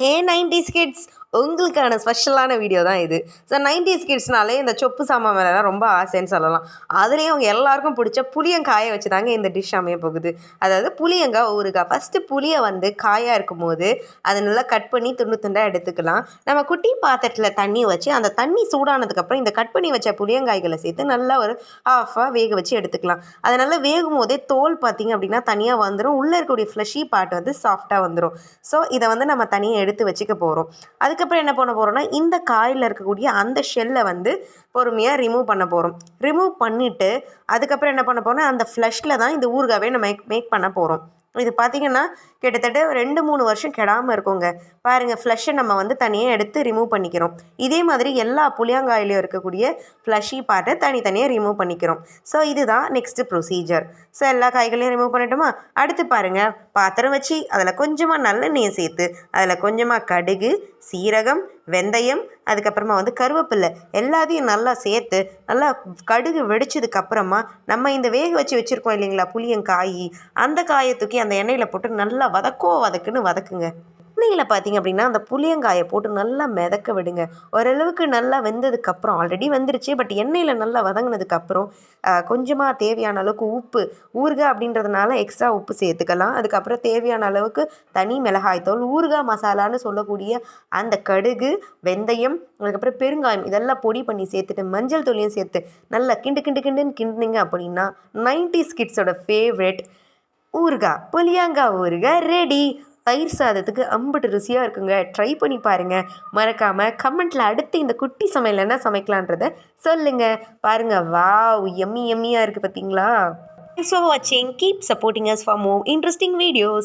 ஹே 90s kids உங்களுக்கான ஸ்பெஷலான video தான் இது. ஸோ 90s கிட்ஸ்னாலே இந்த சொப்பு சாமான் மேலலாம் ரொம்ப ஆசைன்னு சொல்லலாம். அதுலேயும் அவங்க எல்லாருக்கும் பிடிச்ச புளியங்காய வச்சு தாங்க இந்த டிஷ் அமைய போகுது. அதாவது புளியங்காய் ஊறுகாய். ஃபஸ்ட்டு புளியை வந்து காயாக இருக்கும்போது அதை நல்லா கட் பண்ணி துண்டு துண்டாக எடுத்துக்கலாம். நம்ம குட்டி பாத்திரத்தில் தண்ணி வச்சு அந்த தண்ணி சூடானதுக்கப்புறம் இந்த கட் பண்ணி வச்ச புளியங்காய்களை சேர்த்து நல்லா ஒரு ஹாஃபாக வேக வச்சு எடுத்துக்கலாம். அதை நல்லா வேகும் போதே தோல் பார்த்திங்க அப்படின்னா தனியாக வந்துடும். உள்ளே இருக்கக்கூடிய ஃப்ளஷி பார்ட் வந்து சாஃப்டாக வந்துடும். ஸோ இதை வந்து நம்ம தனியாக எடுத்து வச்சுக்க போகிறோம். அதுக்கப்புறம் என்ன பண்ண போகிறோம்னா இந்த காயில் இருக்கக்கூடிய அந்த ஷெல்லை வந்து பொறுமையாக ரிமூவ் பண்ண போகிறோம். ரிமூவ் பண்ணிவிட்டு அதுக்கப்புறம் என்ன பண்ண போகிறோம்னா அந்த ஃப்ளஷில் தான் இந்த ஊறுகாவே நம்ம மேக் பண்ண போகிறோம். இது பார்த்திங்கன்னா கிட்டத்தட்ட 2-3 வருஷம் கெடாமல் இருக்குங்க. பாருங்கள், ஃப்ளஷை நம்ம வந்து தனியாக எடுத்து ரிமூவ் பண்ணிக்கிறோம். இதே மாதிரி எல்லா புளியங்காயிலையும் இருக்கக்கூடிய ஃப்ளஷி பார்ட்டை தனித்தனியாக ரிமூவ் பண்ணிக்கிறோம். ஸோ இதுதான் நெக்ஸ்ட்டு ப்ரொசீஜர். ஸோ எல்லா காய்களையும் ரிமூவ் பண்ணிட்டோமா? அடுத்து பாருங்கள், பாத்திரம் வச்சு அதில் கொஞ்சமாக நல்லெண்ணெயை சேர்த்து அதில் கொஞ்சமாக கடுகு, சீரகம், வெந்தயம், அதுக்கப்புறமா வந்து கருவேப்பில்லை எல்லாத்தையும் நல்லா சேர்த்து நல்லா கடுகு வெடிச்சதுக்கப்புறமா நம்ம இந்த வேக வச்சுருக்கோம் இல்லைங்களா புளியங்காய், அந்த காயை தூக்கி அந்த எண்ணெயில் போட்டு நல்லா வதக்குன்னு வதக்குங்க. எண்ணெயில் பார்த்திங்க அப்படின்னா அந்த புளியங்காயை போட்டு நல்லா மிதக்க விடுங்க. ஓரளவுக்கு நல்லா வெந்ததுக்கப்புறம், ஆல்ரெடி வெந்துருச்சு, பட் எண்ணெயில் நல்லா வதங்கினதுக்கப்புறம் கொஞ்சமாக தேவையான அளவுக்கு உப்பு, ஊறுகாய் அப்படின்றதுனால எக்ஸ்ட்ரா உப்பு சேர்த்துக்கலாம். அதுக்கப்புறம் தேவையான அளவுக்கு தனி மிளகாய்த்தூள், ஊறுகாய் மசாலான்னு சொல்லக்கூடிய அந்த கடுகு, வெந்தயம், அதுக்கப்புறம் பெருங்காயம் இதெல்லாம் பொடி பண்ணி சேர்த்துட்டு மஞ்சள் தூளையும் சேர்த்து நல்லா கிண்டுன்னு கிண்டுனீங்க அப்படின்னா 90s கிட்ஸோட ஃபேவரெட் ஊறுகாய், புளியங்காய் ஊறுகாய் ரெடி. தயிர் சாதத்துக்கு அம்புட்டு ருசியாக இருக்குங்க. ட்ரை பண்ணி பாருங்கள். மறக்காமல் கமெண்ட்டில் அடுத்து இந்த குட்டி சமையல் என்ன சமைக்கலான்றதை சொல்லுங்கள். பாருங்கள், வாவ், எம்மியாக இருக்குது பார்த்தீங்களா? Thanks for watching. Keep supporting us for more interesting videos.